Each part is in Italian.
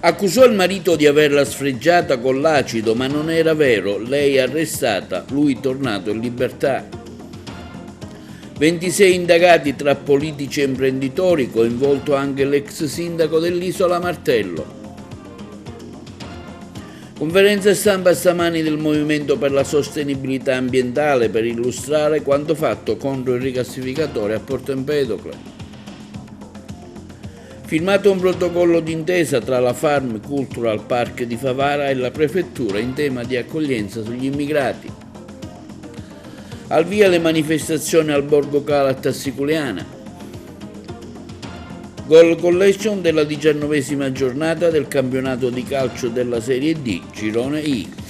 Accusò il marito di averla sfregiata con l'acido, ma non era vero. Lei arrestata, lui tornato in libertà. 26 indagati tra politici e imprenditori, coinvolto anche l'ex sindaco dell'Isola Martello. Conferenza stampa stamani del Movimento per la Sostenibilità Ambientale per illustrare quanto fatto contro il rigassificatore a Porto Empedocle. Firmato un protocollo d'intesa tra la Farm Cultural Park di Favara e la Prefettura in tema di accoglienza sugli immigrati. Al via le manifestazioni al Borgo Cala a Tassiculiana. Goal collection della 19ª giornata del campionato di calcio della Serie D, Girone I.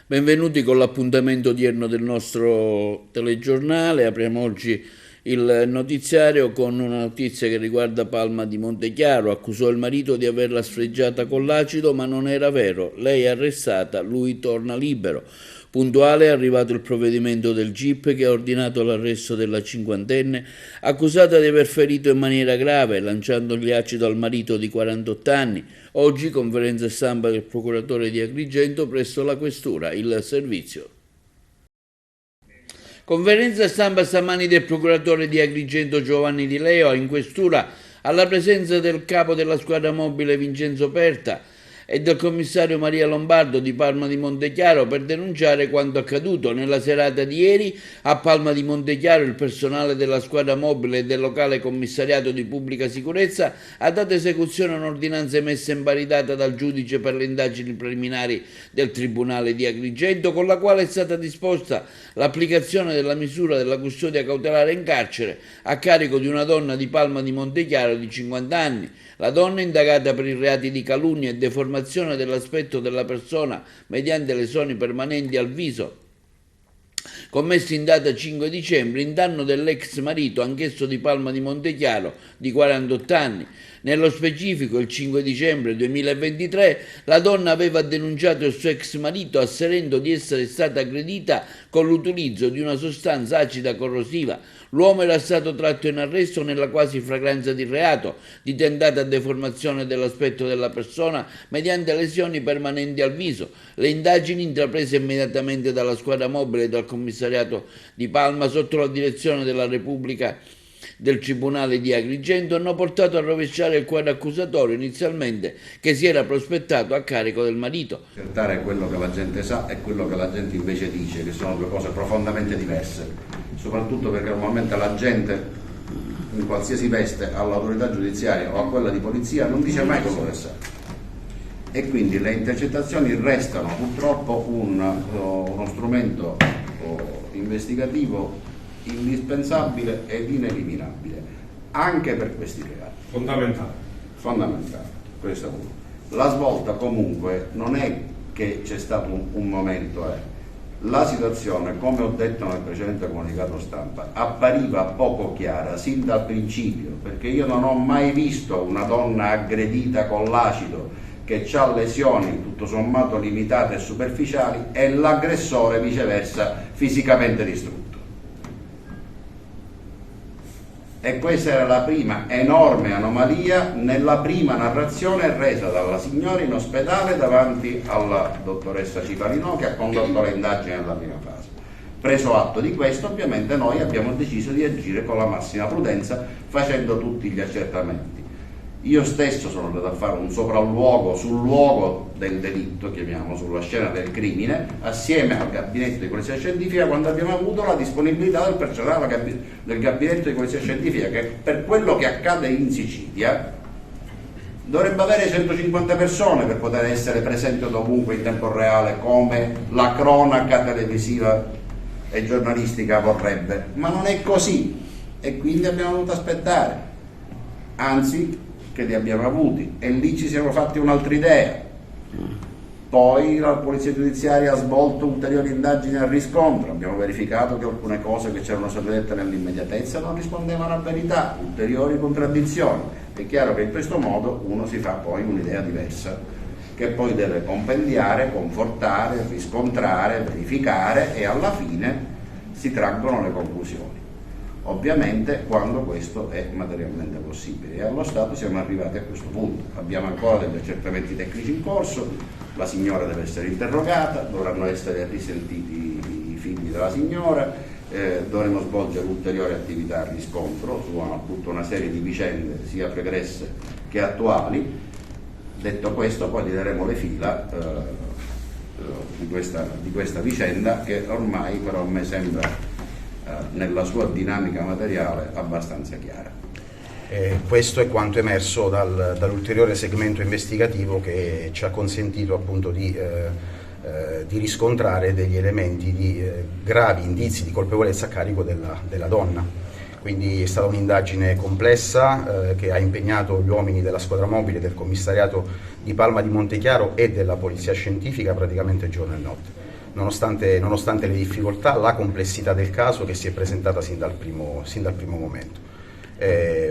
Benvenuti con l'appuntamento odierno del nostro telegiornale. Apriamo oggi il notiziario con una notizia che riguarda Palma di Montechiaro. Accusò il marito di averla sfregiata con l'acido, ma non era vero. Lei è arrestata, lui torna libero. Puntuale è arrivato il provvedimento del GIP che ha ordinato l'arresto della cinquantenne accusata di aver ferito in maniera grave lanciandogli acido al marito di 48 anni. Oggi conferenza stampa del procuratore di Agrigento presso la questura, il servizio. Conferenza stampa stamani del procuratore di Agrigento Giovanni Di Leo in questura alla presenza del capo della squadra mobile Vincenzo Perta e del commissario Maria Lombardo di Palma di Montechiaro per denunciare quanto accaduto. Nella serata di ieri a Palma di Montechiaro il personale della squadra mobile e del locale commissariato di pubblica sicurezza ha dato esecuzione a un'ordinanza emessa in parità dal giudice per le indagini preliminari del Tribunale di Agrigento, con la quale è stata disposta l'applicazione della misura della custodia cautelare in carcere a carico di una donna di Palma di Montechiaro di 50 anni. La donna è indagata per i reati di calunnia e deformazione dell'aspetto della persona mediante lesioni permanenti al viso, commessi in data 5 dicembre in danno dell'ex marito, anch'esso di Palma di Montechiaro, di 48 anni. Nello specifico, il 5 dicembre 2023, la donna aveva denunciato il suo ex marito asserendo di essere stata aggredita con l'utilizzo di una sostanza acida corrosiva. L'uomo era stato tratto in arresto nella quasi flagranza di reato, di tentata deformazione dell'aspetto della persona mediante lesioni permanenti al viso. Le indagini, intraprese immediatamente dalla squadra mobile e dal commissariato di Palma sotto la direzione della Repubblica del Tribunale di Agrigento, hanno portato a rovesciare il quadro accusatorio inizialmente che si era prospettato a carico del marito. Accertare quello che la gente sa e quello che la gente invece dice, che sono due cose profondamente diverse, soprattutto perché normalmente la gente in qualsiasi veste all'autorità giudiziaria o a quella di polizia non dice mai quello che sa, e quindi le intercettazioni restano purtroppo uno strumento investigativo indispensabile ed ineliminabile anche per questi reati. Fondamentale. Questo è uno. La svolta comunque non è che c'è stato un momento, la situazione, come ho detto nel precedente comunicato stampa, appariva poco chiara sin dal principio, perché io non ho mai visto una donna aggredita con l'acido che ha lesioni tutto sommato limitate e superficiali e l'aggressore viceversa fisicamente distrutto. E questa era la prima enorme anomalia nella prima narrazione resa dalla signora in ospedale davanti alla dottoressa Cipalinò, che ha condotto le indagini nella prima fase. Preso atto di questo, ovviamente noi abbiamo deciso di agire con la massima prudenza facendo tutti gli accertamenti. Io stesso sono andato a fare un sopralluogo sul luogo del delitto, chiamiamo, sulla scena del crimine, assieme al gabinetto di polizia scientifica, quando abbiamo avuto la disponibilità del personale del gabinetto di polizia scientifica, che per quello che accade in Sicilia dovrebbe avere 150 persone per poter essere presente dovunque in tempo reale, come la cronaca televisiva e giornalistica vorrebbe, ma non è così, e quindi abbiamo dovuto aspettare, anzi che li abbiamo avuti, e lì ci siamo fatti un'altra idea. Poi la polizia giudiziaria ha svolto ulteriori indagini al riscontro, abbiamo verificato che alcune cose che c'erano state dette nell'immediatezza non rispondevano a verità, ulteriori contraddizioni. È chiaro che in questo modo uno si fa poi un'idea diversa che poi deve compendiare, confortare, riscontrare, verificare e alla fine si traggono le conclusioni. Ovviamente quando questo è materialmente possibile, e allo Stato siamo arrivati a questo punto. Abbiamo ancora degli accertamenti tecnici in corso, la signora deve essere interrogata, dovranno essere risentiti i figli della signora, dovremo svolgere ulteriori attività a riscontro su tutta una serie di vicende sia pregresse che attuali. Detto questo, poi gli daremo le fila di questa vicenda, che ormai però a me sembra nella sua dinamica materiale abbastanza chiara. Questo è quanto emerso dall'ulteriore segmento investigativo che ci ha consentito appunto di riscontrare degli elementi di gravi indizi di colpevolezza a carico della donna. Quindi è stata un'indagine complessa che ha impegnato gli uomini della squadra mobile del commissariato di Palma di Montechiaro e della polizia scientifica praticamente giorno e notte. Nonostante le difficoltà, la complessità del caso che si è presentata sin dal primo momento.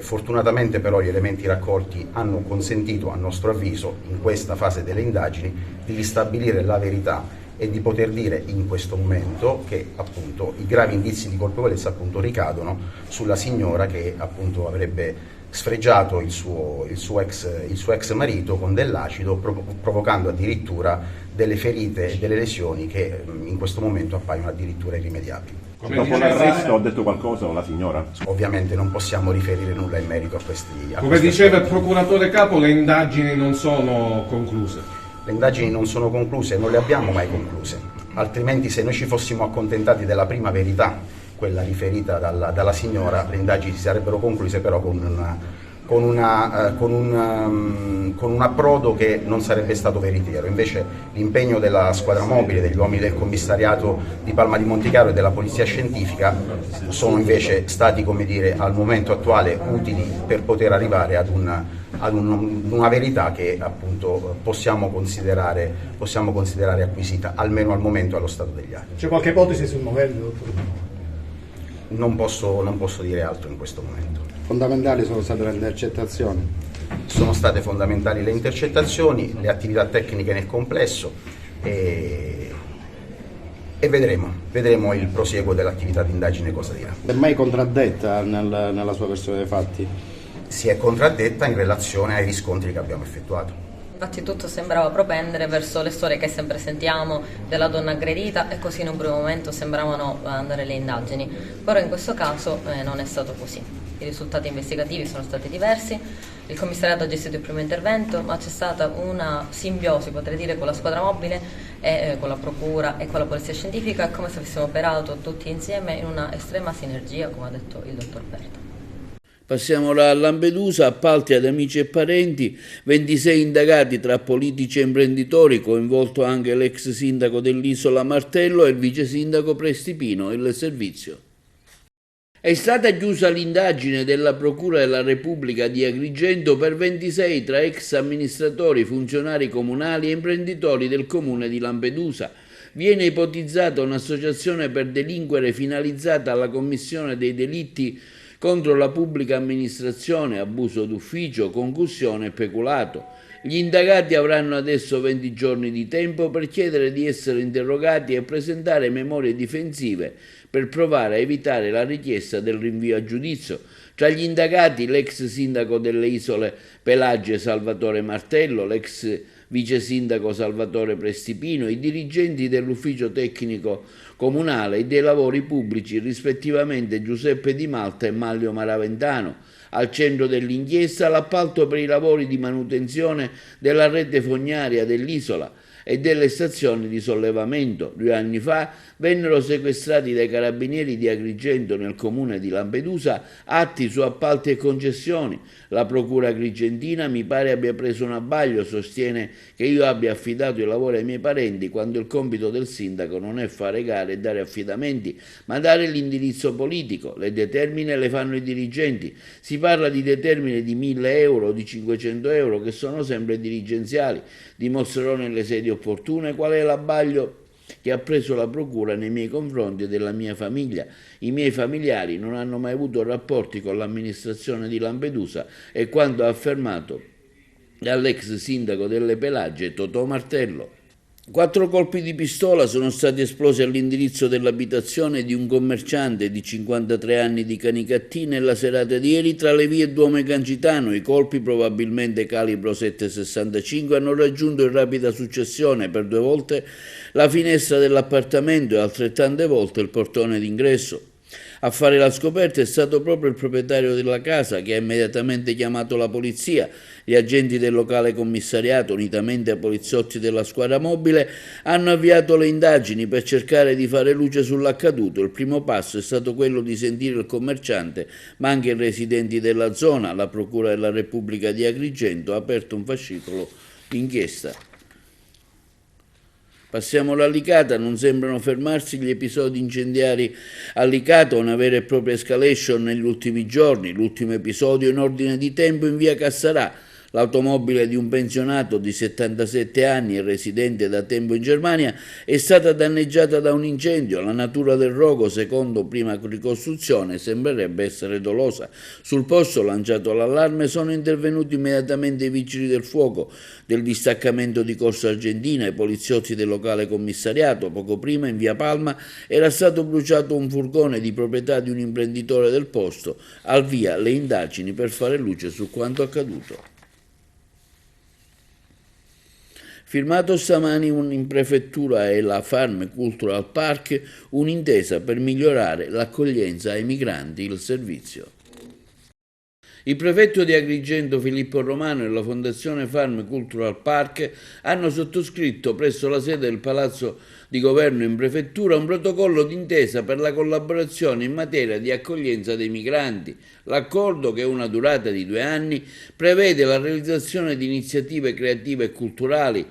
Fortunatamente però gli elementi raccolti hanno consentito, a nostro avviso, in questa fase delle indagini, di ristabilire la verità e di poter dire in questo momento che appunto i gravi indizi di colpevolezza appunto ricadono sulla signora che appunto avrebbe sfregiato il suo ex marito con dell'acido, provocando addirittura delle ferite e delle lesioni che in questo momento appaiono addirittura irrimediabili. Dopo l'arresto ha detto qualcosa la signora? Ovviamente non possiamo riferire nulla in merito a questi. Come diceva il procuratore capo, le indagini non sono concluse. Le indagini non sono concluse e non le abbiamo mai concluse, altrimenti se noi ci fossimo accontentati della prima verità, quella riferita dalla signora, le indagini si sarebbero concluse però con un approdo che non sarebbe stato veritiero. Invece l'impegno della squadra mobile, degli uomini del commissariato di Palma di Montechiaro e della polizia scientifica sono invece stati, come dire, al momento attuale utili per poter arrivare ad una verità che appunto possiamo considerare acquisita, almeno al momento, allo stato degli atti. C'è qualche ipotesi sul modello, dottore? Non posso dire altro in questo momento. Fondamentali sono state le intercettazioni. Sono state fondamentali le intercettazioni, le attività tecniche nel complesso e vedremo il prosieguo dell'attività di indagine cosa dirà. È mai contraddetta nella sua versione dei fatti? Si è contraddetta in relazione ai riscontri che abbiamo effettuato. Infatti tutto sembrava propendere verso le storie che sempre sentiamo della donna aggredita e così in un primo momento sembravano andare le indagini, però in questo caso non è stato così. I risultati investigativi sono stati diversi, il commissariato ha gestito il primo intervento, ma c'è stata una simbiosi, potrei dire, con la squadra mobile e con la procura e con la polizia scientifica, come se avessimo operato tutti insieme in una estrema sinergia, come ha detto il dottor Perta. Passiamo ora a Lampedusa, appalti ad amici e parenti, 26 indagati tra politici e imprenditori, coinvolto anche l'ex sindaco dell'isola Martello e il vice sindaco Prestipino, il servizio. È stata chiusa l'indagine della Procura della Repubblica di Agrigento per 26 tra ex amministratori, funzionari comunali e imprenditori del comune di Lampedusa. Viene ipotizzata un'associazione per delinquere finalizzata alla commissione dei delitti contro la pubblica amministrazione, abuso d'ufficio, concussione e peculato. Gli indagati avranno adesso 20 giorni di tempo per chiedere di essere interrogati e presentare memorie difensive per provare a evitare la richiesta del rinvio a giudizio. Tra gli indagati l'ex sindaco delle isole Pelagie Salvatore Martello, l'ex vice sindaco Salvatore Prestipino, i dirigenti dell'ufficio tecnico comunale e dei lavori pubblici rispettivamente Giuseppe Di Malta e Maglio Maraventano. Al centro dell'inchiesta l'appalto per i lavori di manutenzione della rete fognaria dell'isola e delle stazioni di sollevamento. 2 anni fa vennero sequestrati dai carabinieri di Agrigento nel comune di Lampedusa atti su appalti e concessioni. La procura agrigentina mi pare abbia preso un abbaglio, sostiene che io abbia affidato i lavori ai miei parenti quando il compito del sindaco non è fare gare e dare affidamenti, ma dare l'indirizzo politico. Le determine le fanno i dirigenti. Si parla di determine di 1.000 euro o di 500 euro che sono sempre dirigenziali. Dimostrerò nelle sedi opportune qual è l'abbaglio che ha preso la procura nei miei confronti e della mia famiglia. I miei familiari non hanno mai avuto rapporti con l'amministrazione di Lampedusa e quanto ha affermato dall'ex sindaco delle Pelagie Totò Martello. 4 colpi di pistola sono stati esplosi all'indirizzo dell'abitazione di un commerciante di 53 anni di Canicattì nella serata di ieri tra le vie Duomo e Gangitano. I colpi, probabilmente calibro 7,65, hanno raggiunto in rapida successione per 2 volte la finestra dell'appartamento e altrettante volte il portone d'ingresso. A fare la scoperta è stato proprio il proprietario della casa, che ha immediatamente chiamato la polizia. Gli agenti del locale commissariato, unitamente ai poliziotti della squadra mobile, hanno avviato le indagini per cercare di fare luce sull'accaduto. Il primo passo è stato quello di sentire il commerciante, ma anche i residenti della zona. La Procura della Repubblica di Agrigento ha aperto un fascicolo d'inchiesta. Passiamo alla Licata. Non sembrano fermarsi gli episodi incendiari a Licata, una vera e propria escalation negli ultimi giorni. L'ultimo episodio in ordine di tempo in via Cassarà. L'automobile di un pensionato di 77 anni e residente da tempo in Germania è stata danneggiata da un incendio. La natura del rogo, secondo prima ricostruzione, sembrerebbe essere dolosa. Sul posto, lanciato l'allarme, sono intervenuti immediatamente i vigili del fuoco del distaccamento di Corso Argentina e i poliziotti del locale commissariato. Poco prima, in via Palma, era stato bruciato un furgone di proprietà di un imprenditore del posto. Al via le indagini per fare luce su quanto accaduto. Firmato stamani in prefettura e la Farm Cultural Park un'intesa per migliorare l'accoglienza ai migranti, il servizio. Il prefetto di Agrigento Filippo Romano e la Fondazione Farm Cultural Park hanno sottoscritto presso la sede del Palazzo di Governo in prefettura un protocollo d'intesa per la collaborazione in materia di accoglienza dei migranti. L'accordo, che ha una durata di 2 anni, prevede la realizzazione di iniziative creative e culturali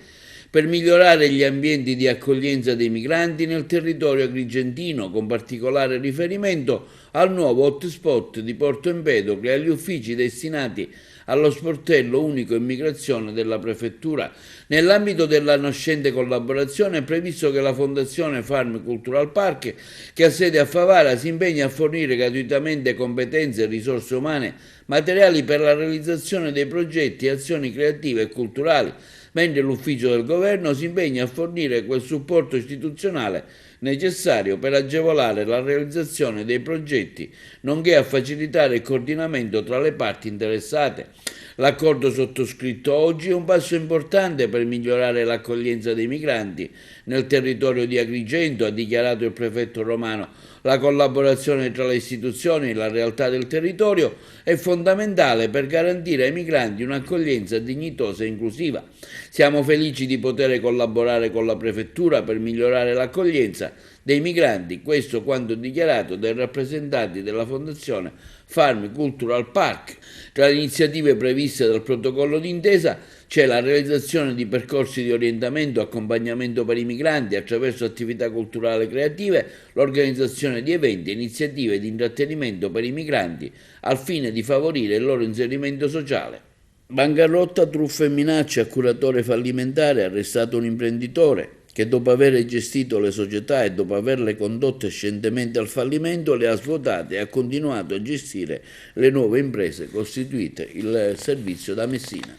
per migliorare gli ambienti di accoglienza dei migranti nel territorio agrigentino, con particolare riferimento al nuovo hotspot di Porto Empedocle e agli uffici destinati allo sportello unico immigrazione della prefettura. Nell'ambito della nascente collaborazione è previsto che la Fondazione Farm Cultural Park, che ha sede a Favara, si impegni a fornire gratuitamente competenze e risorse umane materiali per la realizzazione dei progetti e azioni creative e culturali, mentre l'ufficio del governo si impegna a fornire quel supporto istituzionale necessario per agevolare la realizzazione dei progetti, nonché a facilitare il coordinamento tra le parti interessate. L'accordo sottoscritto oggi è un passo importante per migliorare l'accoglienza dei migranti nel territorio di Agrigento, ha dichiarato il prefetto Romano. La collaborazione tra le istituzioni e la realtà del territorio è fondamentale per garantire ai migranti un'accoglienza dignitosa e inclusiva. Siamo felici di poter collaborare con la prefettura per migliorare l'accoglienza dei migranti, questo quanto dichiarato dai rappresentanti della Fondazione Farm Cultural Park. Tra le iniziative previste dal protocollo d'intesa c'è la realizzazione di percorsi di orientamento e accompagnamento per i migranti attraverso attività culturali creative, l'organizzazione di eventi e iniziative di intrattenimento per i migranti al fine di favorire il loro inserimento sociale. Bancarotta, truffe e minacce a curatore fallimentare, arrestato un imprenditore che dopo aver gestito le società e dopo averle condotte scientemente al fallimento le ha svuotate e ha continuato a gestire le nuove imprese costituite il servizio da Messina.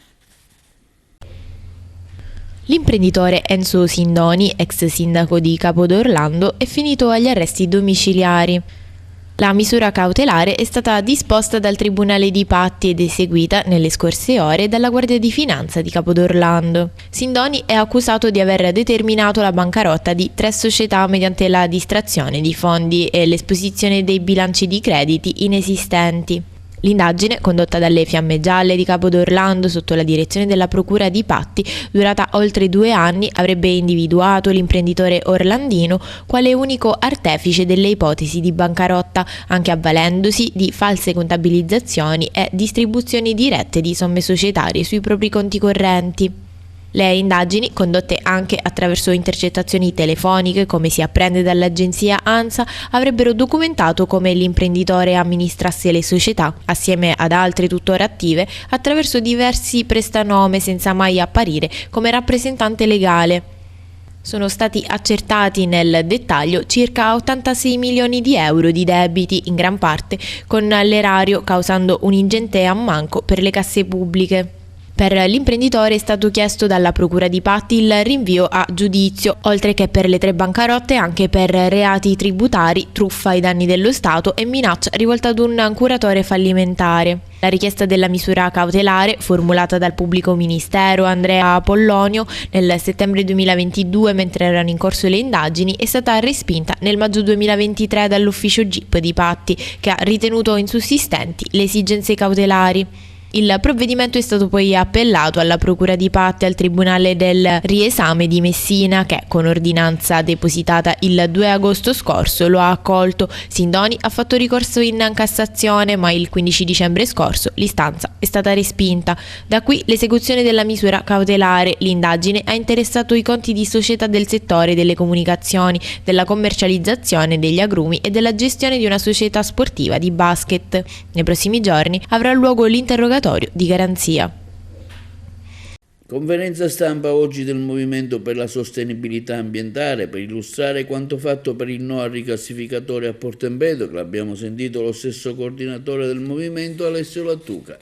L'imprenditore Enzo Sindoni, ex sindaco di Capodorlando, è finito agli arresti domiciliari. La misura cautelare è stata disposta dal Tribunale di Patti ed eseguita nelle scorse ore dalla Guardia di Finanza di Capodorlando. Sindoni è accusato di aver determinato la bancarotta di 3 società mediante la distrazione di fondi e l'esposizione dei bilanci di crediti inesistenti. L'indagine, condotta dalle Fiamme Gialle di Capodorlando sotto la direzione della Procura di Patti, durata oltre 2 anni, avrebbe individuato l'imprenditore orlandino quale unico artefice delle ipotesi di bancarotta, anche avvalendosi di false contabilizzazioni e distribuzioni dirette di somme societarie sui propri conti correnti. Le indagini, condotte anche attraverso intercettazioni telefoniche, come si apprende dall'agenzia ANSA, avrebbero documentato come l'imprenditore amministrasse le società, assieme ad altre tuttora attive, attraverso diversi prestanome senza mai apparire come rappresentante legale. Sono stati accertati nel dettaglio circa 86 milioni di euro di debiti, in gran parte con l'erario, causando un ingente ammanco per le casse pubbliche. Per l'imprenditore è stato chiesto dalla Procura di Patti il rinvio a giudizio, oltre che per le 3 bancarotte anche per reati tributari, truffa ai danni dello Stato e minaccia rivolta ad un curatore fallimentare. La richiesta della misura cautelare, formulata dal pubblico ministero Andrea Pollonio nel settembre 2022 mentre erano in corso le indagini, è stata respinta nel maggio 2023 dall'ufficio GIP di Patti, che ha ritenuto insussistenti le esigenze cautelari. Il provvedimento è stato poi appellato alla Procura di Patti e al Tribunale del Riesame di Messina, che con ordinanza depositata il 2 agosto scorso lo ha accolto. Sindoni ha fatto ricorso in Cassazione, ma il 15 dicembre scorso l'istanza è stata respinta. Da qui l'esecuzione della misura cautelare. L'indagine ha interessato i conti di società del settore delle comunicazioni, della commercializzazione degli agrumi e della gestione di una società sportiva di basket. Nei prossimi giorni avrà luogo l'interrogatorio di garanzia. Conferenza stampa oggi del Movimento per la Sostenibilità Ambientale per illustrare quanto fatto per il no al rigassificatore a Porto Empedocle. Abbiamo sentito lo stesso coordinatore del movimento, Alessio Lattuca.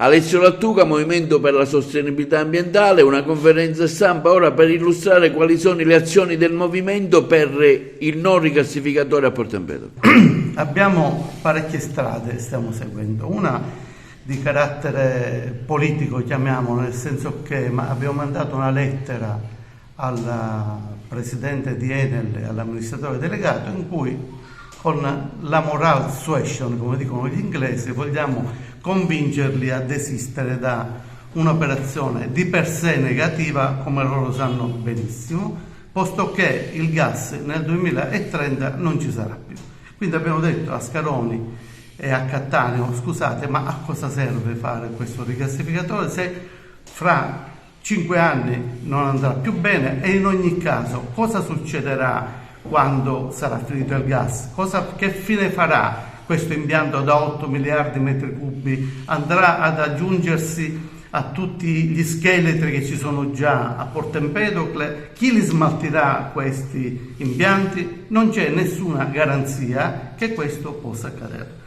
Alessio Lattuca, Movimento per la Sostenibilità Ambientale, una conferenza stampa ora per illustrare quali sono le azioni del movimento per il no rigassificatore a Porto Empedocle. Abbiamo parecchie strade, stiamo seguendo, una di carattere politico, chiamiamolo, nel senso che abbiamo mandato una lettera al presidente di Enel e all'amministratore delegato in cui con la moral suasion, come dicono gli inglesi, vogliamo convincerli a desistere da un'operazione di per sé negativa, come loro sanno benissimo, posto che il gas nel 2030 non ci sarà più. Quindi abbiamo detto a Scaroni e a Cattaneo, scusate, ma a cosa serve fare questo rigassificatore se fra 5 anni non andrà più bene, e in ogni caso cosa succederà quando sarà finito il gas? Che fine farà questo impianto da 8 miliardi di metri cubi? Andrà ad aggiungersi a tutti gli scheletri che ci sono già a Porto Empedocle? Chi li smaltirà questi impianti? Non c'è nessuna garanzia che questo possa accadere.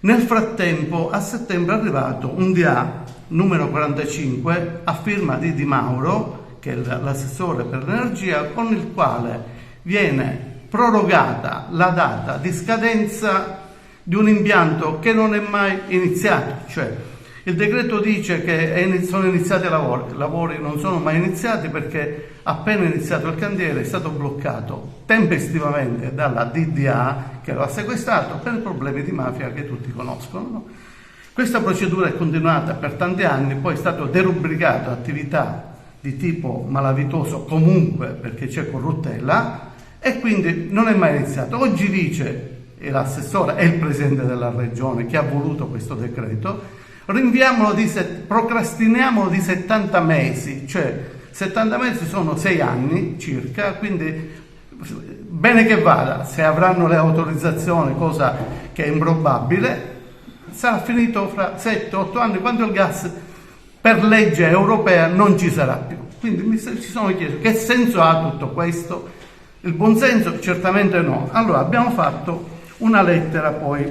Nel frattempo, a settembre è arrivato un DA numero 45 a firma di Di Mauro, che è l'assessore per l'energia, con il quale viene prorogata la data di scadenza di un impianto che non è mai iniziato. Cioè, il decreto dice che sono iniziati i lavori non sono mai iniziati perché appena iniziato il cantiere è stato bloccato tempestivamente dalla DDA, che lo ha sequestrato per problemi di mafia che tutti conoscono, no? Questa procedura è continuata per tanti anni, poi è stato derubricato attività di tipo malavitoso comunque perché c'è corruttela, e quindi non è mai iniziato. Oggi dice l'assessore e il presidente della regione, che ha voluto questo decreto, procrastiniamolo di 70 mesi, cioè 70 mesi sono 6 anni circa, quindi bene che vada, se avranno le autorizzazioni, cosa che è improbabile, sarà finito fra 7-8 anni, quando il gas per legge europea non ci sarà più. Quindi ci sono chiesto che senso ha tutto questo? Il buonsenso certamente no. Allora abbiamo fatto una lettera, poi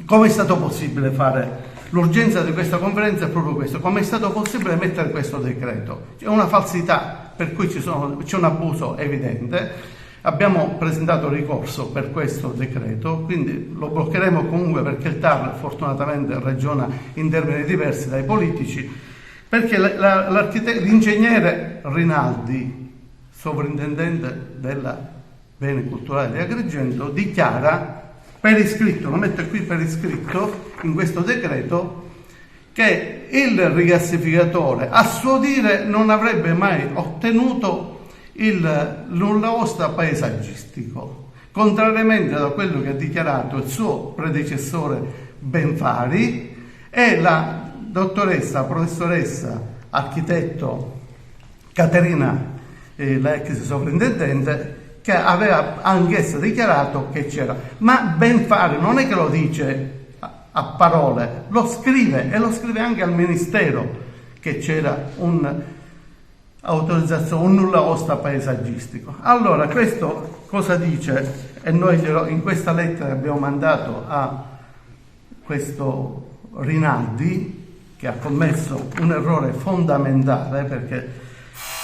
come è stato possibile fare l'urgenza di questa conferenza è proprio questo: come è stato possibile mettere questo decreto? C'è una falsità per cui c'è un abuso evidente. Abbiamo presentato ricorso per questo decreto, quindi lo bloccheremo comunque perché il TAR fortunatamente ragiona in termini diversi dai politici, perché l'ingegnere Rinaldi, sovrintendente della Beni Culturali di Agrigento, dichiara per iscritto, lo metto qui per iscritto in questo decreto, che il rigassificatore a suo dire non avrebbe mai ottenuto il nulla osta paesaggistico, contrariamente a quello che ha dichiarato il suo predecessore Benfari e la dottoressa, professoressa, architetto Caterina, la ex sovrintendente, che aveva anch'essa dichiarato che c'era. Ma Benfari non è che lo dice a parole, lo scrive, e lo scrive anche al Ministero, che c'era un'autorizzazione, un nulla osta paesaggistico. Allora, questo cosa dice? E noi in questa lettera abbiamo mandato a questo Rinaldi, che ha commesso un errore fondamentale, perché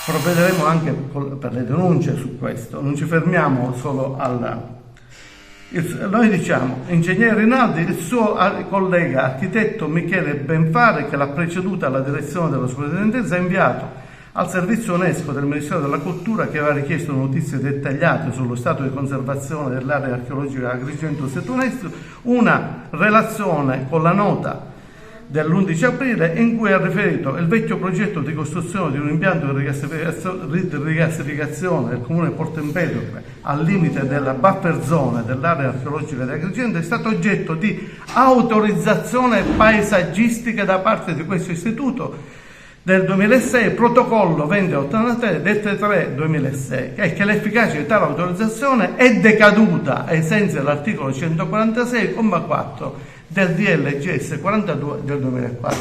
provvederemo anche per le denunce su questo, non ci fermiamo solo noi diciamo, ingegnere Rinaldi, il suo collega architetto Michele Benfare, che l'ha preceduta alla direzione della sovrintendenza, ha inviato al servizio UNESCO del Ministero della Cultura, che aveva richiesto notizie dettagliate sullo stato di conservazione dell'area archeologica Agrigento Setonese, una relazione con la nota dell'11 aprile in cui ha riferito il vecchio progetto di costruzione di un impianto di rigassificazione del comune di Porto Empedocle al limite della buffer zone dell'area archeologica di Agrigento è stato oggetto di autorizzazione paesaggistica da parte di questo istituto del 2006, protocollo 2083 del 3/2006, e che l'efficacia di tale autorizzazione è decaduta ai sensi dell'articolo 146,4 del DLGS 42 del 2004.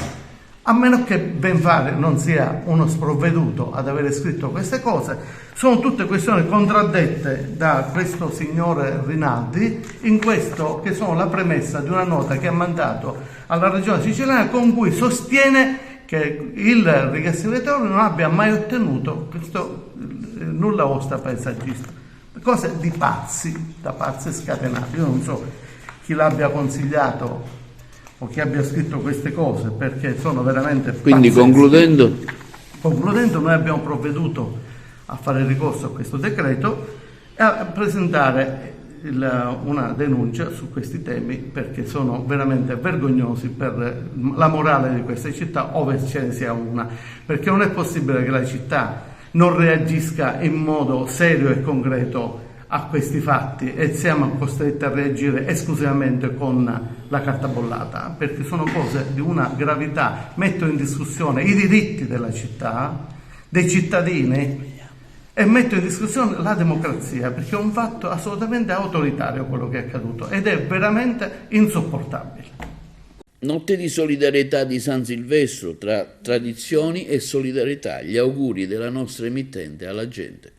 A meno che Benfare non sia uno sprovveduto ad avere scritto queste cose, sono tutte questioni contraddette da questo signore Rinaldi, in questo che sono la premessa di una nota che ha mandato alla regione siciliana, con cui sostiene che il rigassificatore non abbia mai ottenuto questo nulla osta paesaggista. Cose di pazzi, da pazzi scatenati. Io non so chi l'abbia consigliato o chi abbia scritto queste cose, perché sono veramente pazzesche. Quindi concludendo, noi abbiamo provveduto a fare ricorso a questo decreto e a presentare una denuncia su questi temi, perché sono veramente vergognosi per la morale di questa città, ove ce ne sia una, perché non è possibile che la città non reagisca in modo serio e concreto a questi fatti e siamo costretti a reagire esclusivamente con la carta bollata, perché sono cose di una gravità, mettono in discussione i diritti della città, dei cittadini, e metto in discussione la democrazia, perché è un fatto assolutamente autoritario quello che è accaduto ed è veramente insopportabile. notte di solidarietà di San Silvestro, tra tradizioni e solidarietà. Gli auguri della nostra emittente alla gente.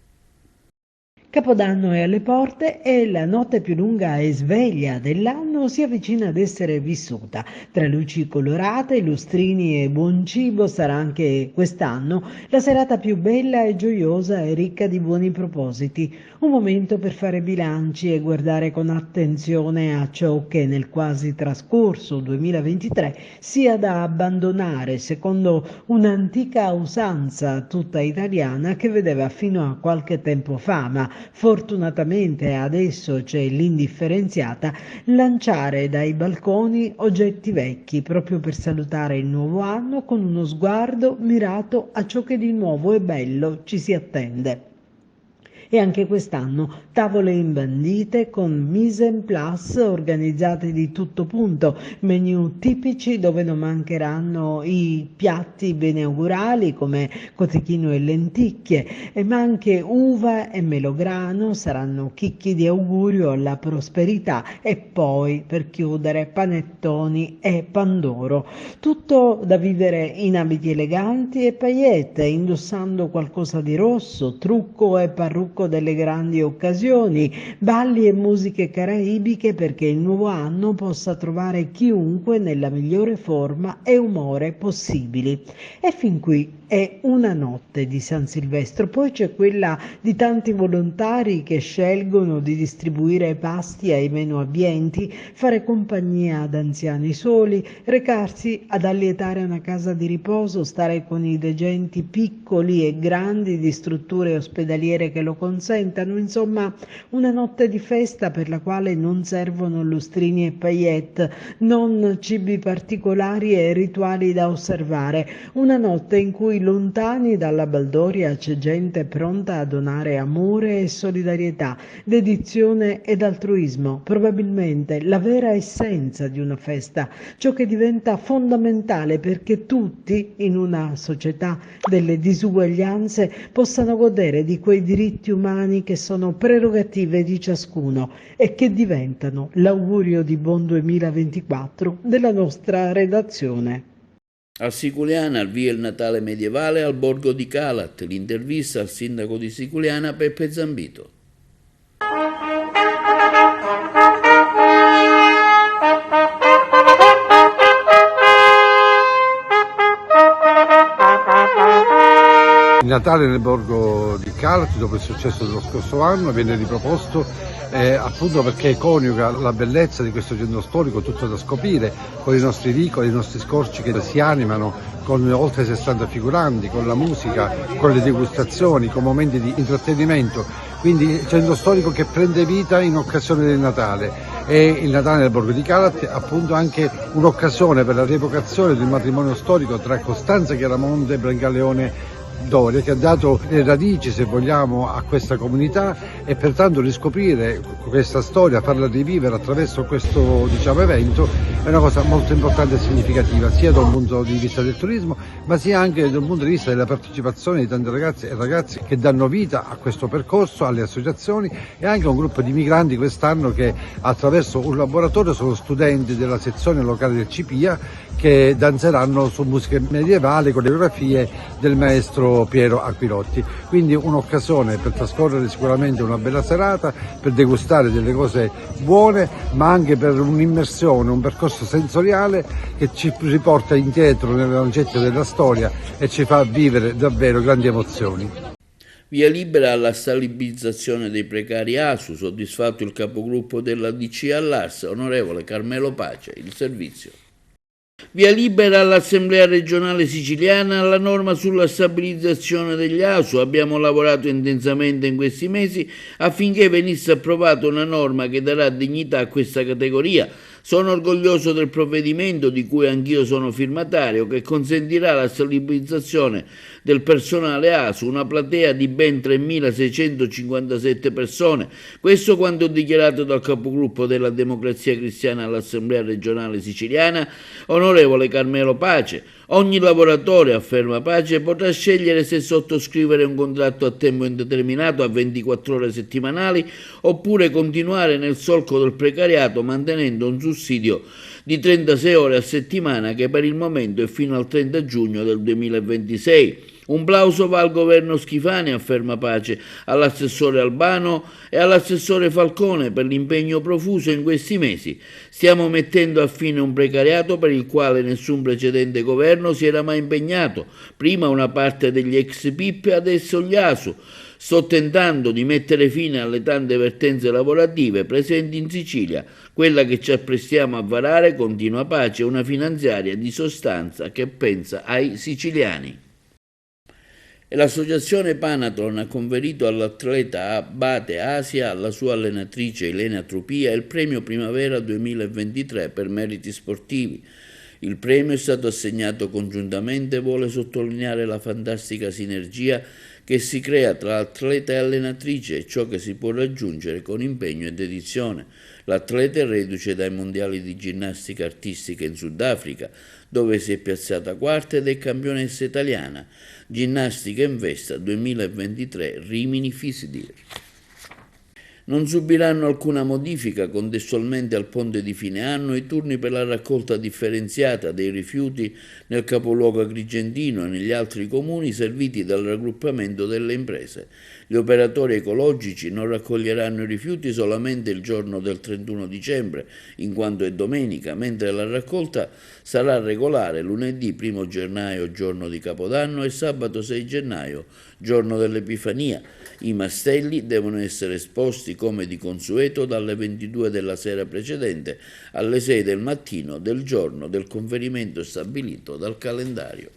Capodanno è alle porte e la notte più lunga e sveglia dell'anno si avvicina ad essere vissuta. Tra luci colorate, lustrini e buon cibo sarà anche quest'anno la serata più bella e gioiosa e ricca di buoni propositi. Un momento per fare bilanci e guardare con attenzione a ciò che nel quasi trascorso 2023 sia da abbandonare, secondo un'antica usanza tutta italiana che vedeva fino a qualche tempo fa, ma fortunatamente adesso c'è l'indifferenziata, lanciare dai balconi oggetti vecchi proprio per salutare il nuovo anno con uno sguardo mirato a ciò che di nuovo e bello ci si attende. E anche quest'anno tavole imbandite con mise en place organizzate di tutto punto, menu tipici dove non mancheranno i piatti beneaugurali come cotechino e lenticchie, ma anche uva e melograno saranno chicchi di augurio alla prosperità, e poi per chiudere panettoni e pandoro. Tutto da vivere in abiti eleganti e paillette, indossando qualcosa di rosso, trucco e parrucco delle grandi occasioni, balli e musiche caraibiche perché il nuovo anno possa trovare chiunque nella migliore forma e umore possibili. E fin qui è una notte di San Silvestro, poi c'è quella di tanti volontari che scelgono di distribuire pasti ai meno abbienti, fare compagnia ad anziani soli, recarsi ad allietare una casa di riposo, stare con i degenti piccoli e grandi di strutture ospedaliere che lo consentano, insomma una notte di festa per la quale non servono lustrini e paillette, non cibi particolari e rituali da osservare, una notte in cui lontani dalla baldoria c'è gente pronta a donare amore e solidarietà, dedizione ed altruismo, probabilmente la vera essenza di una festa, ciò che diventa fondamentale perché tutti in una società delle disuguaglianze possano godere di quei diritti umani che sono prerogative di ciascuno e che diventano l'augurio di buon 2024 della nostra redazione. A Siculiana al via il Natale medievale al borgo di Calat, l'intervista al sindaco di Siculiana Peppe Zambito. Il Natale nel borgo di Calati, dopo il successo dello scorso anno, viene riproposto appunto perché coniuga la bellezza di questo centro storico, tutto da scoprire, con i nostri vicoli, i nostri scorci che si animano con oltre 60 figuranti, con la musica, con le degustazioni, con momenti di intrattenimento. Quindi il centro storico che prende vita in occasione del Natale. E il Natale nel borgo di Calati è appunto anche un'occasione per la rievocazione del matrimonio storico tra Costanza Chiaramonte e Brancaleone Doria, che ha dato le radici, se vogliamo, a questa comunità, e pertanto riscoprire questa storia, farla rivivere attraverso questo evento è una cosa molto importante e significativa, sia da un punto di vista del turismo, ma sia anche dal punto di vista della partecipazione di tanti ragazzi e ragazzi che danno vita a questo percorso, alle associazioni, e anche a un gruppo di migranti quest'anno che attraverso un laboratorio sono studenti della sezione locale del CIPIA, che danzeranno su musiche medievali con le coreografie del maestro Piero Aquilotti. Quindi un'occasione per trascorrere sicuramente una bella serata, per degustare delle cose buone, ma anche per un'immersione, un percorso sensoriale che ci riporta indietro nelle lancette della storia e ci fa vivere davvero grandi emozioni. Via libera alla stabilizzazione dei precari ASU, soddisfatto il capogruppo della DC all'Ars, onorevole Carmelo Pace, il servizio. Via libera all'Assemblea regionale siciliana alla norma sulla stabilizzazione degli ASU. Abbiamo lavorato intensamente in questi mesi affinché venisse approvata una norma che darà dignità a questa categoria. Sono orgoglioso del provvedimento, di cui anch'io sono firmatario, che consentirà la stabilizzazione del personale ASU, una platea di ben 3.657 persone. Questo quanto dichiarato dal capogruppo della Democrazia Cristiana all'Assemblea regionale siciliana, onorevole Carmelo Pace. Ogni lavoratore, afferma Pace, potrà scegliere se sottoscrivere un contratto a tempo indeterminato a 24 ore settimanali oppure continuare nel solco del precariato mantenendo un sussidio di 36 ore a settimana che per il momento è fino al 30 giugno del 2026. Un plauso va al governo Schifani, afferma Pace, all'assessore Albano e all'assessore Falcone per l'impegno profuso in questi mesi. Stiamo mettendo a fine un precariato per il quale nessun precedente governo si era mai impegnato. Prima una parte degli ex PIP, adesso gli ASU. Sto tentando di mettere fine alle tante vertenze lavorative presenti in Sicilia. Quella che ci apprestiamo a varare, continua Pace, è una finanziaria di sostanza che pensa ai siciliani. E l'associazione Panathlon ha conferito all'atleta Abate Asia, alla sua allenatrice Elena Trupia, il premio Primavera 2023 per meriti sportivi. Il premio è stato assegnato congiuntamente e vuole sottolineare la fantastica sinergia che si crea tra atleta e allenatrice e ciò che si può raggiungere con impegno e dedizione. L'atleta è reduce dai mondiali di ginnastica artistica in Sudafrica, dove si è piazzata quarta ed è campionessa italiana. Ginnastica in Vesta 2023 Rimini Fisidir. Non subiranno alcuna modifica contestualmente al ponte di fine anno i turni per la raccolta differenziata dei rifiuti nel capoluogo agrigentino e negli altri comuni serviti dal raggruppamento delle imprese. Gli operatori ecologici non raccoglieranno i rifiuti solamente il giorno del 31 dicembre, in quanto è domenica, mentre la raccolta sarà regolare lunedì 1 gennaio, giorno di Capodanno, e sabato 6 gennaio, giorno dell'Epifania. I mastelli devono essere esposti come di consueto dalle 22 della sera precedente alle 6 del mattino del giorno del conferimento stabilito dal calendario.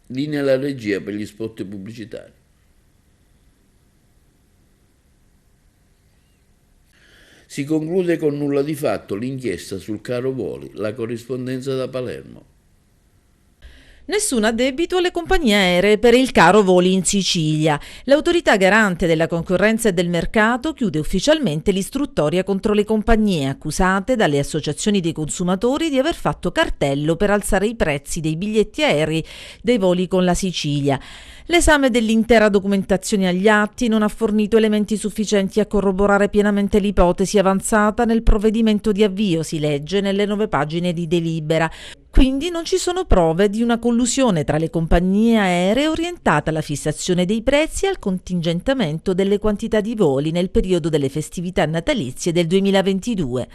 Linea alla regia per gli spot pubblicitari. Si conclude con nulla di fatto l'inchiesta sul caro voli, la corrispondenza da Palermo. Nessun addebito alle compagnie aeree per il caro voli in Sicilia. L'autorità garante della concorrenza e del mercato chiude ufficialmente l'istruttoria contro le compagnie accusate dalle associazioni dei consumatori di aver fatto cartello per alzare i prezzi dei biglietti aerei dei voli con la Sicilia. L'esame dell'intera documentazione agli atti non ha fornito elementi sufficienti a corroborare pienamente l'ipotesi avanzata nel provvedimento di avvio, si legge nelle 9 pagine di delibera. Quindi non ci sono prove di una collusione tra le compagnie aeree orientata alla fissazione dei prezzi e al contingentamento delle quantità di voli nel periodo delle festività natalizie del 2022.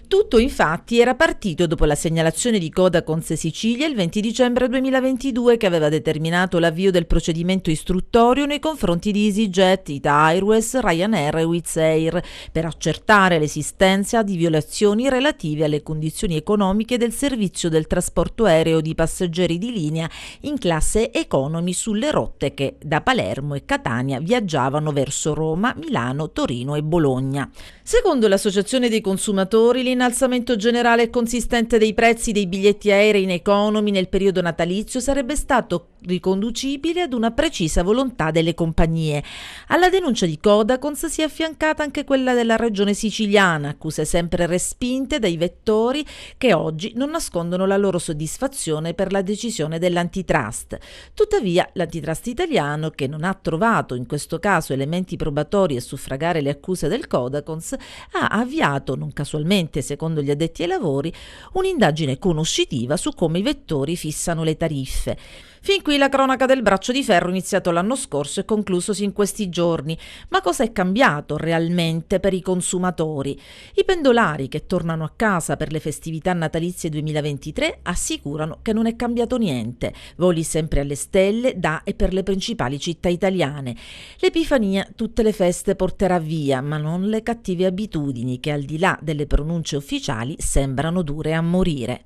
Tutto infatti era partito dopo la segnalazione di Codacons Sicilia il 20 dicembre 2022 che aveva determinato l'avvio del procedimento istruttorio nei confronti di EasyJet, Ita Airways, Ryanair e Wizz Air per accertare l'esistenza di violazioni relative alle condizioni economiche del servizio del trasporto aereo di passeggeri di linea in classe economy sulle rotte che da Palermo e Catania viaggiavano verso Roma, Milano, Torino e Bologna. Secondo l'Associazione dei consumatori, l'innalzamento generale e consistente dei prezzi dei biglietti aerei in economy nel periodo natalizio sarebbe stato riconducibile ad una precisa volontà delle compagnie. Alla denuncia di Codacons si è affiancata anche quella della regione siciliana, accuse sempre respinte dai vettori che oggi non nascondono la loro soddisfazione per la decisione dell'antitrust. Tuttavia, l'antitrust italiano, che non ha trovato in questo caso elementi probatori a suffragare le accuse del Codacons, ha avviato, non casualmente secondo gli addetti ai lavori, un'indagine conoscitiva su come i vettori fissano le tariffe. Fin qui la cronaca del braccio di ferro iniziato l'anno scorso e conclusosi in questi giorni. Ma cosa è cambiato realmente per i consumatori? I pendolari che tornano a casa per le festività natalizie 2023 assicurano che non è cambiato niente. Voli sempre alle stelle da e per le principali città italiane. L'Epifania tutte le feste porterà via, ma non le cattive abitudini che al di là delle pronunce ufficiali sembrano dure a morire.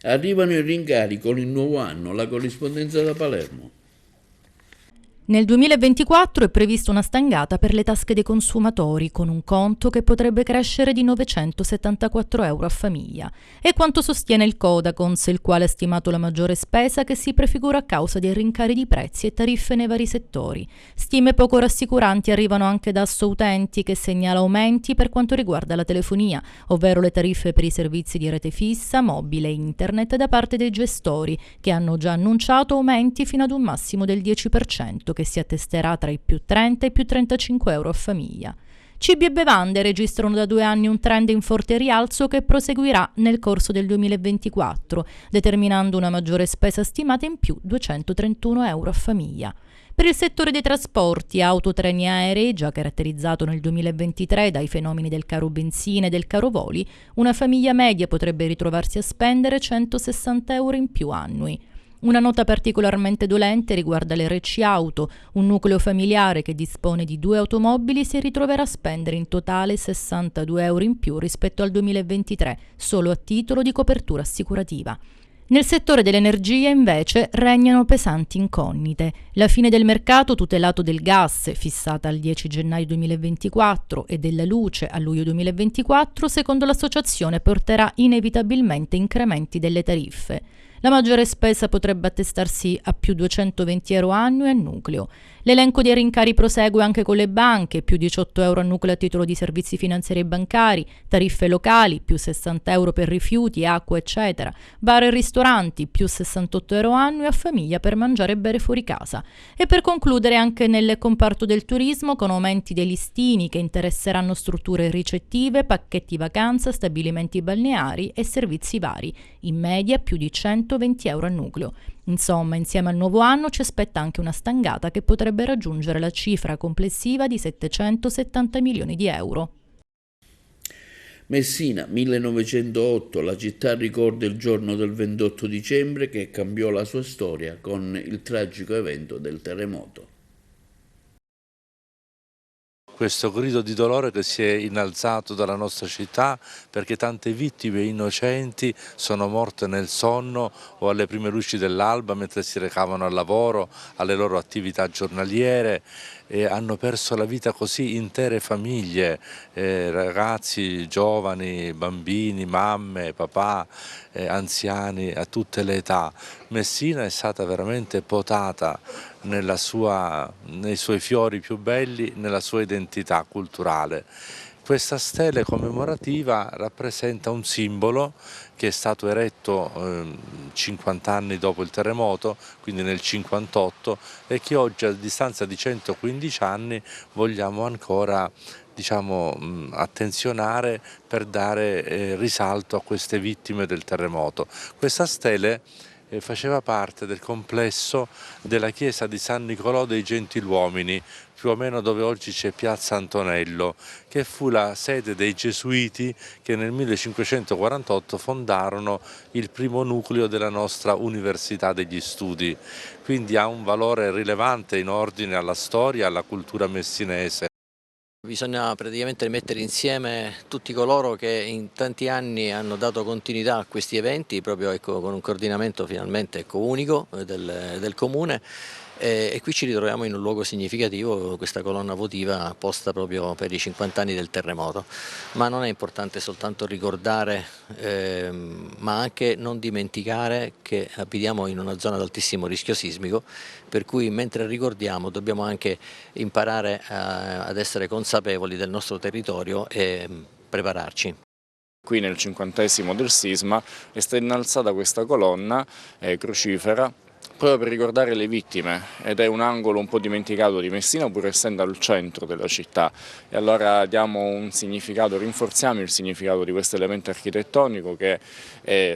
Arrivano i rincari con il nuovo anno, la corrispondenza da Palermo. Nel 2024 è prevista una stangata per le tasche dei consumatori, con un conto che potrebbe crescere di 974 euro a famiglia. È quanto sostiene il Codacons, il quale ha stimato la maggiore spesa che si prefigura a causa dei rincari di prezzi e tariffe nei vari settori. Stime poco rassicuranti arrivano anche da Assoutenti, che segnala aumenti per quanto riguarda la telefonia, ovvero le tariffe per i servizi di rete fissa, mobile e internet da parte dei gestori, che hanno già annunciato aumenti fino ad un massimo del 10%, che si attesterà tra i più 30 e i più 35 euro a famiglia. Cibi e bevande registrano da 2 anni un trend in forte rialzo che proseguirà nel corso del 2024, determinando una maggiore spesa stimata in più 231 euro a famiglia. Per il settore dei trasporti, auto, treni, aerei, già caratterizzato nel 2023 dai fenomeni del caro benzina e del caro voli, una famiglia media potrebbe ritrovarsi a spendere 160 euro in più annui. Una nota particolarmente dolente riguarda le RC Auto, un nucleo familiare che dispone di 2 automobili si ritroverà a spendere in totale 62 euro in più rispetto al 2023, solo a titolo di copertura assicurativa. Nel settore dell'energia, invece, regnano pesanti incognite. La fine del mercato tutelato del gas, fissata al 10 gennaio 2024, e della luce a luglio 2024, secondo l'associazione porterà inevitabilmente incrementi delle tariffe. La maggiore spesa potrebbe attestarsi a più 220 euro annui a nucleo. L'elenco dei rincari prosegue anche con le banche, più 18 euro a nucleo a titolo di servizi finanziari e bancari, tariffe locali, più 60 euro per rifiuti, acqua, eccetera, bar e ristoranti, più 68 euro annui a famiglia per mangiare e bere fuori casa. E per concludere anche nel comparto del turismo, con aumenti dei listini che interesseranno strutture ricettive, pacchetti vacanza, stabilimenti balneari e servizi vari, in media più di 120 euro a nucleo. Insomma, insieme al nuovo anno ci aspetta anche una stangata che potrebbe raggiungere la cifra complessiva di 770 milioni di euro. Messina, 1908, la città ricorda il giorno del 28 dicembre che cambiò la sua storia con il tragico evento del terremoto. Questo grido di dolore che si è innalzato dalla nostra città perché tante vittime innocenti sono morte nel sonno o alle prime luci dell'alba mentre si recavano al lavoro, alle loro attività giornaliere, e hanno perso la vita così intere famiglie, ragazzi, giovani, bambini, mamme, papà, anziani a tutte le età. Messina è stata veramente potata nei suoi fiori più belli, nella sua identità culturale. Questa stele commemorativa rappresenta un simbolo che è stato eretto 50 anni dopo il terremoto, quindi nel 58, e che oggi a distanza di 115 anni vogliamo ancora attenzionare per dare risalto a queste vittime del terremoto. Questa stele faceva parte del complesso della chiesa di San Nicolò dei Gentiluomini, più o meno dove oggi c'è Piazza Antonello, che fu la sede dei Gesuiti che nel 1548 fondarono il primo nucleo della nostra Università degli Studi, quindi ha un valore rilevante in ordine alla storia e alla cultura messinese. Bisogna praticamente mettere insieme tutti coloro che in tanti anni hanno dato continuità a questi eventi, proprio con un coordinamento finalmente unico del Comune, e qui ci ritroviamo in un luogo significativo, questa colonna votiva posta proprio per i 50 anni del terremoto. Ma non è importante soltanto ricordare, ma anche non dimenticare che abitiamo in una zona ad altissimo rischio sismico, per cui mentre ricordiamo dobbiamo anche imparare ad essere consapevoli del nostro territorio e prepararci. Qui nel 50° del sisma è stata innalzata questa colonna crucifera proprio per ricordare le vittime, ed è un angolo un po' dimenticato di Messina, pur essendo al centro della città, e allora diamo un significato, rinforziamo il significato di questo elemento architettonico che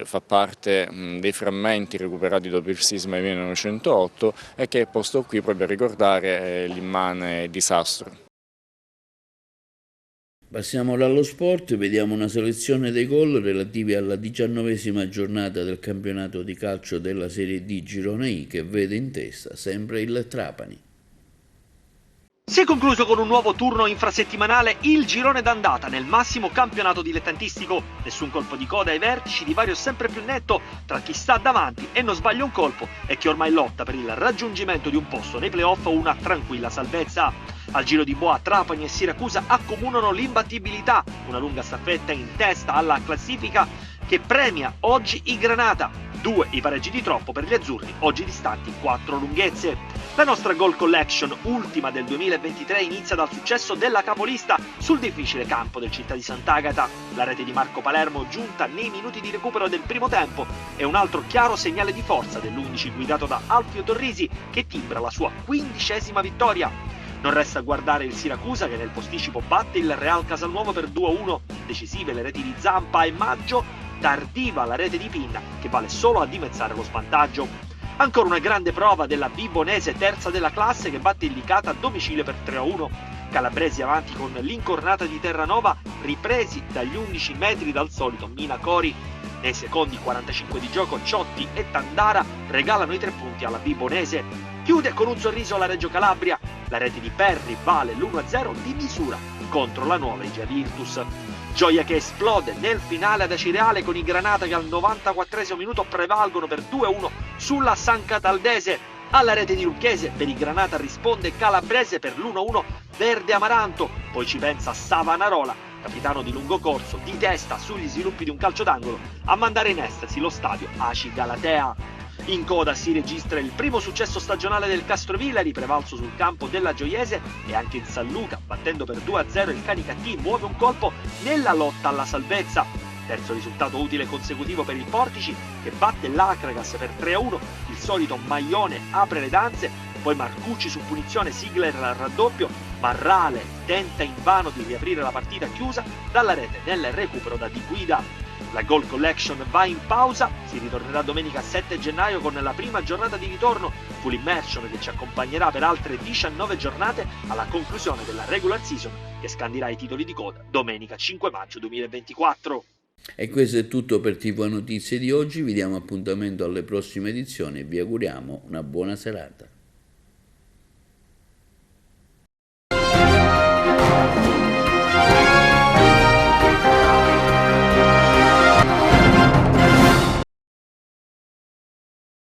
fa parte dei frammenti recuperati dopo il sisma del 1908 e che è posto qui proprio a ricordare l'immane disastro. Passiamo dallo sport, vediamo una selezione dei gol relativi alla 19ª giornata del campionato di calcio della Serie D Girone I, che vede in testa sempre il Trapani. Si è concluso con un nuovo turno infrasettimanale il girone d'andata nel massimo campionato dilettantistico. Nessun colpo di coda ai vertici, divario sempre più netto tra chi sta davanti e non sbaglia un colpo e chi ormai lotta per il raggiungimento di un posto nei playoff o una tranquilla salvezza. Al giro di boa Trapani e Siracusa accomunano l'imbattibilità, una lunga staffetta in testa alla classifica che premia oggi i Granata. 2 i pareggi di troppo per gli azzurri, oggi distanti 4 lunghezze. La nostra goal collection, ultima del 2023, inizia dal successo della capolista sul difficile campo del Città di Sant'Agata. La rete di Marco Palermo, giunta nei minuti di recupero del primo tempo, è un altro chiaro segnale di forza dell'11 guidato da Alfio Torrisi, che timbra la sua 15ª vittoria. Non resta a guardare il Siracusa che nel posticipo batte il Real Casalnuovo per 2-1, decisive le reti di Zampa e Maggio, tardiva la rete di Pinna che vale solo a dimezzare lo svantaggio. Ancora una grande prova della Vibonese, terza della classe, che batte il Licata a domicilio per 3-1. Calabresi avanti con l'incornata di Terranova, ripresi dagli 11 metri dal solito Mina Cori. Nei secondi 45 di gioco Ciotti e Tandara regalano i 3 punti alla Vibonese. Chiude con un sorriso la Reggio Calabria, la rete di Perri vale l'1-0 di misura contro la nuova Regia Virtus. Gioia che esplode nel finale ad Acireale con i Granata che al 94esimo minuto prevalgono per 2-1 sulla San Cataldese. Alla rete di Lucchese per i Granata risponde Calabrese per l'1-1 verde Amaranto, poi ci pensa Savanarola, capitano di lungo corso, di testa sugli sviluppi di un calcio d'angolo a mandare in estasi lo stadio Aci Galatea. In coda si registra il primo successo stagionale del Castrovillari, prevalso sul campo della Gioiese, e anche il San Luca, battendo per 2-0 il Canicattì, muove un colpo nella lotta alla salvezza. Terzo risultato utile consecutivo per il Portici, che batte l'Acragas per 3-1, il solito Maglione apre le danze, poi Marcucci su punizione sigla il raddoppio, Marrale tenta invano di riaprire la partita chiusa dalla rete nel recupero da Di Guida. La Goal Collection va in pausa, si ritornerà domenica 7 gennaio con la prima giornata di ritorno, Full Immersion, che ci accompagnerà per altre 19 giornate alla conclusione della regular season, che scandirà i titoli di coda domenica 5 maggio 2024. E questo è tutto per TV Notizie di oggi, vi diamo appuntamento alle prossime edizioni e vi auguriamo una buona serata.